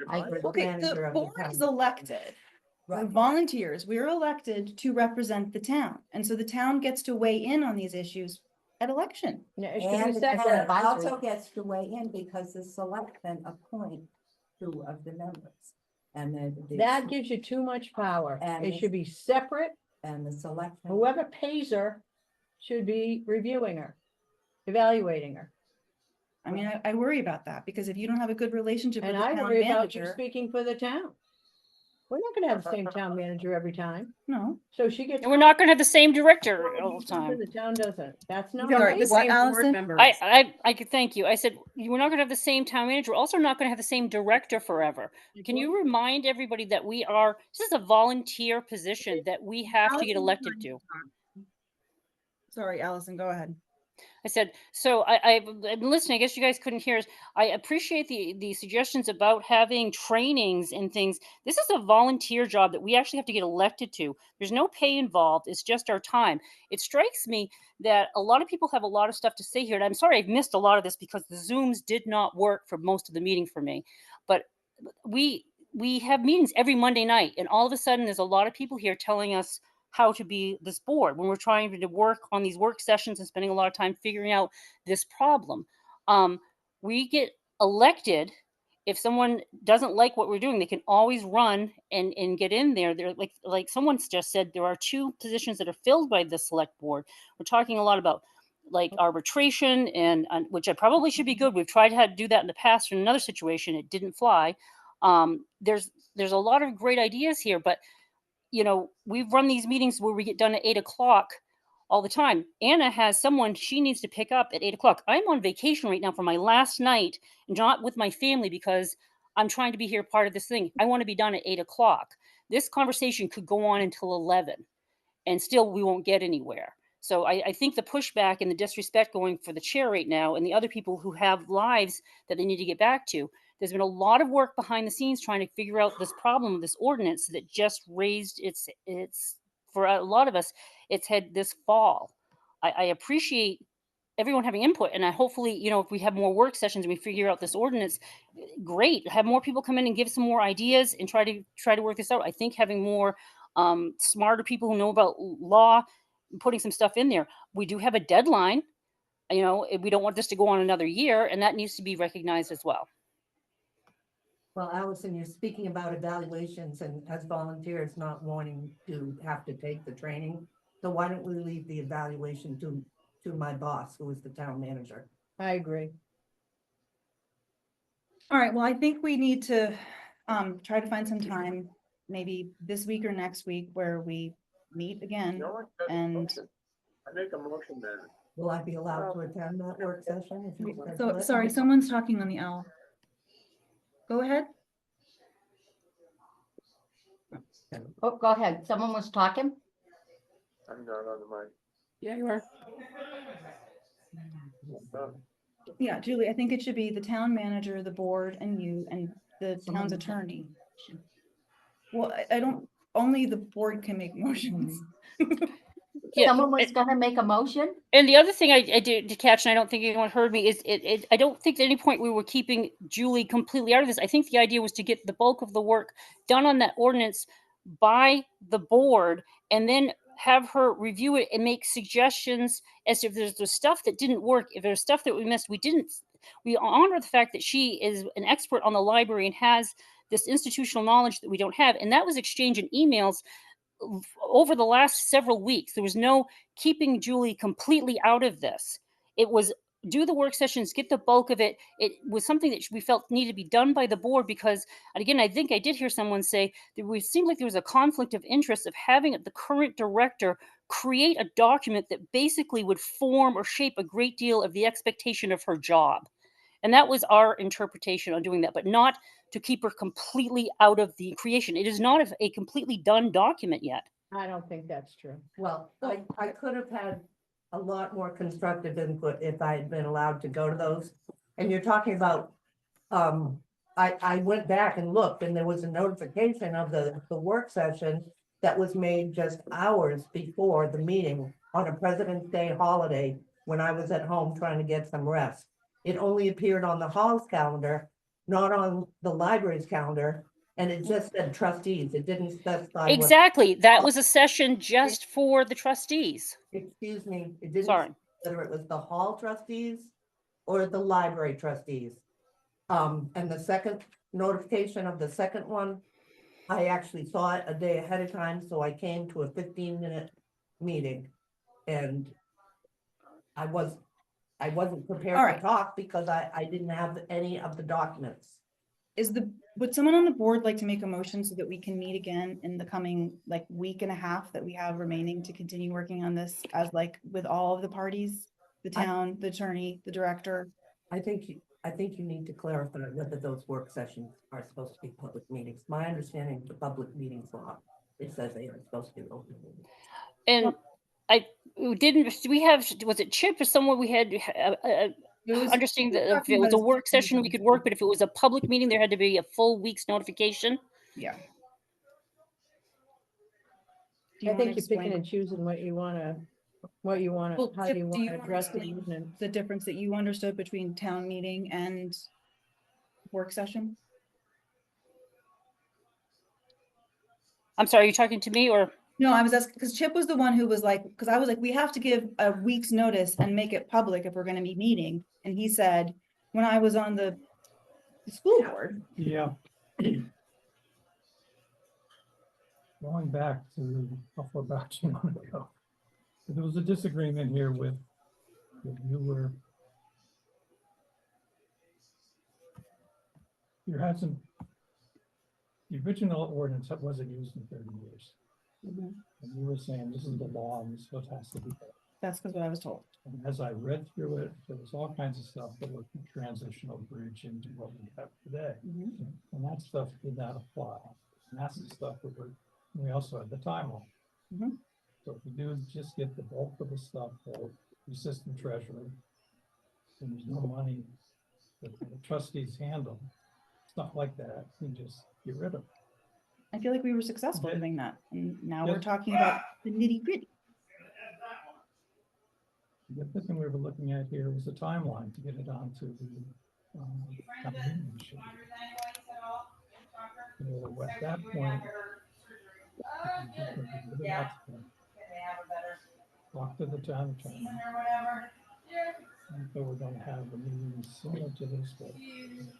I agree. Okay, Manager the of board town. is elected. We're Right. volunteers. We're elected to represent the town. And so the town gets to weigh in on these issues at election. Yeah, it should And be the town separate. advisory. also gets to weigh in because the selectmen appoint two of the members. And then That gives you too much power. And It this- should be separate. and the selectmen. Whoever pays her should be reviewing her, evaluating her. I mean, I worry about that because if you don't have a good relationship with And the I town worry about you manager, speaking for the town. We're not gonna have the same town manager every time, no. so she gets. And we're not gonna have the same director all the Something time. The town doesn't. That's not. We don't have Sorry, the what, same board Allison? members. I could thank you. I said, we're not gonna have the same town manager. We're also not gonna have the same director forever. Can you remind everybody that this is a volunteer position that we have to get Allison, elected to? Sorry, Allison, go ahead. I said, so I've been listening. I guess you guys couldn't hear us. I appreciate the suggestions about having trainings and things. This is a volunteer job that we actually have to get elected to. There's no pay involved. It's just our time. It strikes me that a lot of people have a lot of stuff to say here. And I'm sorry I've missed a lot of this because the Zooms did not work for most of the meeting for me. But we have meetings every Monday night, and all of a sudden there's a lot of people here telling us how to be this board when we're trying to work on these work sessions and spending a lot of time figuring out this problem. We get elected. If someone doesn't like what we're doing, they can always run and get in there. They're like someone just said, there are 2 positions that are filled by the select board. We're talking a lot about like arbitration and which I probably should be good. We've tried to do that in the past in another situation. It didn't fly. There's a lot of great ideas here, but we've run these meetings where we get done at 8 o'clock all the time. Anna has someone she needs to pick up at 8 o'clock. I'm on vacation right now for my last night and not with my family because I'm trying to be here part of this thing. I want to be done at 8 o'clock. This conversation could go on until 11 and still we won't get anywhere. So I think the pushback and the disrespect going for the chair right now and the other people who have lives that they need to get back to, there's been a lot of work behind the scenes trying to figure out this problem, this ordinance that just raised its for a lot of us, it's had this fall. I appreciate everyone having input, and I hopefully, if we have more work sessions and we figure out this ordinance, great. Have more people come in and give some more ideas and try to work this out. I think having more smarter people who know about law, putting some stuff in there. We do have a deadline. We don't want this to go on another year, and that needs to be recognized as well. Well, Allison, you're speaking about evaluations and as volunteers not wanting to have to take the training. So why don't we leave the evaluation to my boss, who is the town manager? I agree. All right, well, I think we need to try to find some time, maybe this week or next week, where we meet again. No one said And motion. I make a motion then. Will I be allowed to attend that work session? if you schedule so, it? sorry, someone's talking on the owl. Go ahead. Oh, go ahead. Someone was talking? I'm not on the mic. Yeah, you are. Yeah, Julie, I think it should be the town manager, the board, and you, and the town's attorney. Well, I don't, only the board can make motions. Yeah, Someone was gonna make a motion? And the other thing I did to catch, and I don't think anyone heard me, is I don't think at any point we were keeping Julie completely out of this. I think the idea was to get the bulk of the work done on that ordinance by the board and then have her review it and make suggestions as if there's stuff that didn't work, if there's stuff that we missed. We honor the fact that she is an expert on the library and has this institutional knowledge that we don't have. And that was exchanged in emails over the last several weeks. There was no keeping Julie completely out of this. It was do the work sessions, get the bulk of it. It was something that we felt needed to be done by the board because, and again, I think I did hear someone say that we seemed like there was a conflict of interest of having the current director create a document that basically would form or shape a great deal of the expectation of her job. And that was our interpretation on doing that, but not to keep her completely out of the creation. It is not a completely done document yet. I don't think that's true. Well, I could have had a lot more constructive input if I had been allowed to go to those. And you're talking about, I went back and looked and there was a notification of the work session that was made just hours before the meeting on a President's Day holiday when I was at home trying to get some rest. It only appeared on the hall's calendar, not on the library's calendar, And it just said trustees, it didn't specify what. Exactly. That was a session just for the trustees. Excuse me, it didn't Sorry. say whether it was the hall trustees or the library trustees. And the second notification of the second one, I actually saw it a day ahead of time, so I came to a 15-minute meeting. And I wasn't prepared All to right. talk because I didn't have any of the documents. Would someone on the board like to make a motion so that we can meet again in the coming like week and a half that we have remaining to continue working on this as like with all of the parties, the town, the attorney, the director? I think you need to clarify whether those work sessions are supposed to be public meetings. My understanding of the public meetings law, it says they are supposed to be open meetings. And we have, was it Chip or someone we had, understanding that if it was a work session, we could work, but if it was a public meeting, there had to be a full week's notification. Yeah. I think you're picking and choosing what you wanna, Well, how Chip, do you do wanna you address the understand ordinance. the difference that you understood between town meeting and work session? I'm sorry, are you talking to me or? No, I was asking, because Chip was the one who was like, because I was like, we have to give a week's notice and make it public if we're gonna be meeting. And he said, when I was on the school board, Yeah. Going back to, how far back do you want to go? There was a disagreement here with you were. You had some. The original ordinance that wasn't used in 30 years. Mhm. And you were saying this is the law and this is what has to be done. That's because what I was told. And as I read through it, there was all kinds of stuff that was the transitional bridge into what we have today. Mhm. And that stuff did not apply. And that's the stuff that we also had the timeline. Mhm. So if we do is just get the bulk of the stuff for the assistant treasurer, and there's no money that the trustees handle, stuff like that, you just get rid of. I feel like we were successful Okay. doing that. And now we're Yes. talking about the nitty gritty. The other thing we were looking at here was the timeline to get it onto the. Town meeting machine. So at that point. Talk to the town attorney. And so we're gonna have a meeting similar to this one. And,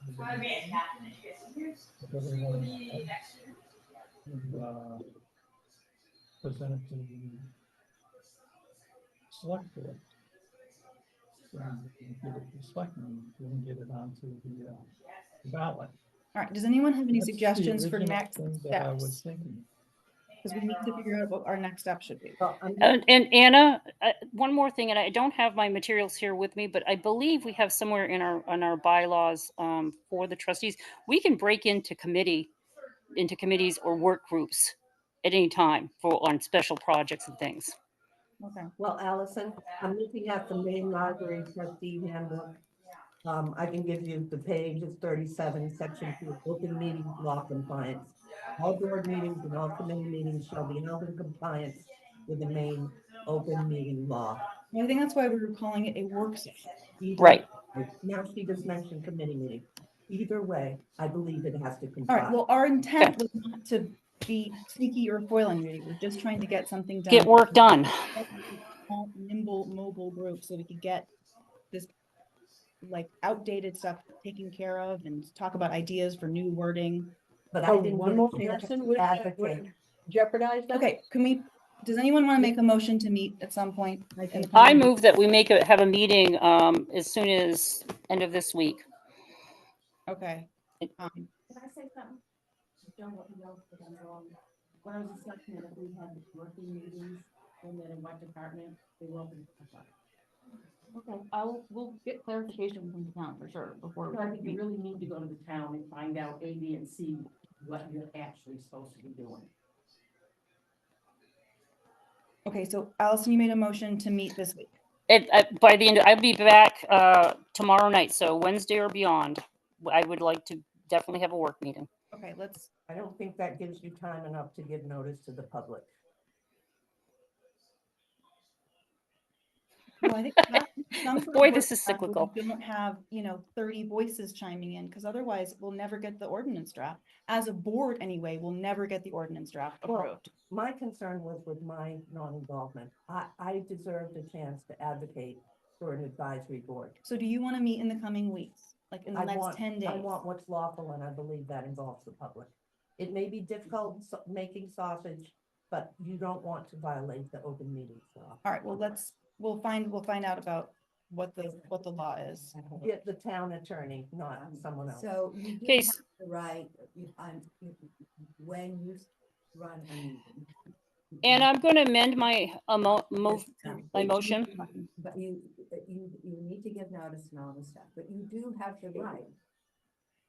present it to the select board. And get it to the selectmen, then get it onto the ballot. All right, does anyone have any That's the suggestions for original next thing that I was steps? thinking. Because we need to figure out what our next step should be. And Anna, one more thing, and I don't have my materials here with me, but I believe we have somewhere in our bylaws for the trustees, we can break into committees or work groups at any time on special projects and things. Okay. Well, Allison, I'm looking at the main library trustee handbook. I can give you the page, it's 37, section 2, open meeting law compliance. All board meetings and all committee meetings shall be held in compliance with the main open meeting law. Well, I think that's why we were calling it a work session. Right. Now she just mentioned committee meeting. Either way, I believe it has to All comply. right, well, our intent was not to be sneaky or foiling anybody. We're just trying to get something done. Get work done. Small, nimble, mobile group so we could get this like outdated stuff taken care of and talk about ideas for new wording. But I didn't One get more a chance person to would advocate. jeopardize that? Okay, does anyone want to make a motion to meet at some point? In the I coming move that we have a meeting as soon as end of this week. Okay. Can I say something? Don't let me know if I'm wrong. When I was a selectman, if we had working meetings, and then in what department, they will be. Okay, we'll get clarification from the town for sure before. I think you really need to go to the town and find out A, B, and C, what you're actually supposed to be doing. Okay, so Allison, you made a motion to meet this week. By the end, I'll be back tomorrow night, so Wednesday or beyond. I would like to definitely have a work meeting. Okay, I don't think that gives you time enough to give notice to the public. Well, I think that's some sort of Boy, this is workshop where cyclical. we don't have, 30 voices chiming in, because otherwise we'll never get the ordinance draft. As a board anyway, we'll never get the ordinance draft Well, approved. my concern was with my non-involvement. I deserved a chance to advocate for an advisory board. So do you want to meet in the coming weeks, like in the I next want, 10 days? I want what's lawful, and I believe that involves the public. It may be difficult making sausage, but you don't want to violate the open meetings law. All right, well, we'll find out about what the law is. Get the town attorney, not someone else. So you do Okay, have the right, when you run a meeting. And I'm going to amend my my But motion. But you need to give notice and all this stuff, but you do have the right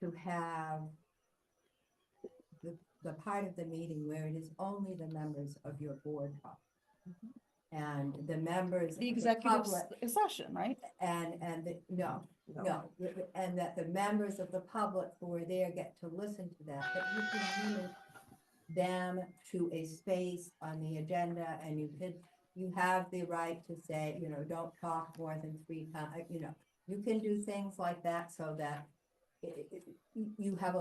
to have the part of the meeting where it is only the members of your board talk. And the members. The of executive public- session, right? No, and that the members of the public who are there get to listen to that, but you can limit them to a space on the agenda, and you have the right to say, don't talk more than 3 times, you can do things like that so that you have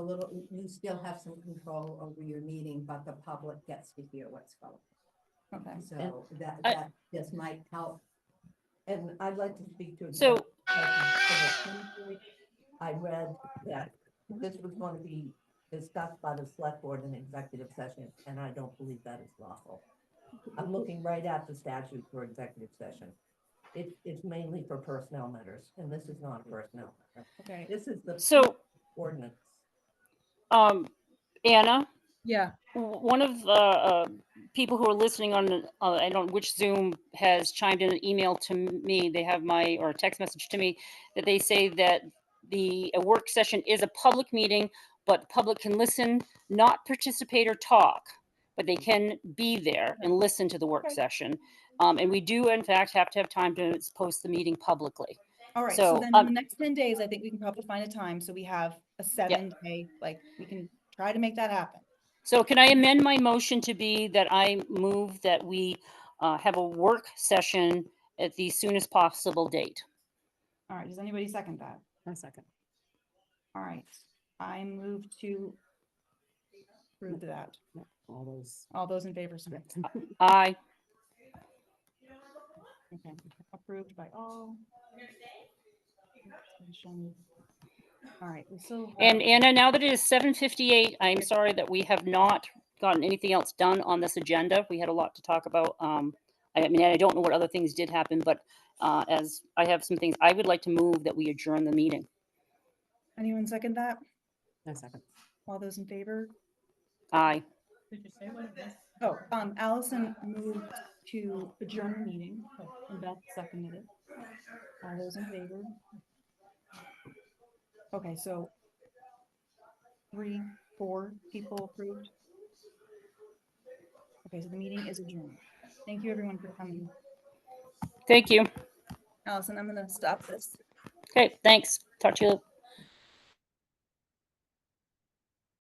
you still have some control over your meeting, but the public gets to hear what's going on. Okay. So that just might help. And I'd like to speak to. So- I read that this was going to be discussed by the select board in executive session, and I don't believe that is lawful. I'm looking right at the statute for executive session. It's mainly for personnel matters, and this is not a personnel matter. Okay. This is the So, ordinance. Anna, Yeah. one of the people who are listening on, I don't know which Zoom, has chimed in an email to me. They have or a text message to me that they say that a work session is a public meeting, but public can listen, not participate or talk, but they can be there and listen to the work session. And we do, in fact, have to have time to post the meeting publicly. All right, So, so then in the next 10 days, I think we can probably find a time, so we have a 7-day, we can try to make that happen. So can I amend my motion to be that I move that we have a work session at the soonest possible date? All right, does anybody second that? A second. All right, I move to approve that. All those in favor, say Aye. okay. Approved by all. All right, we still have- And Anna, now that it is 7:58, I'm sorry that we have not gotten anything else done on this agenda. We had a lot to talk about. I mean, I don't know what other things did happen, but as I have some things, I would like to move that we adjourn the meeting. Anyone second that? A second. All those in favor? Aye. Did you say what it was? Oh, Allison moved to adjourn the meeting, and Beth seconded it. All those in favor? Okay, so 3, 4 people approved. Okay, so the meeting is adjourned. Thank you, everyone, for coming. Thank you. Allison, I'm gonna stop this. Okay, thanks. Talk to you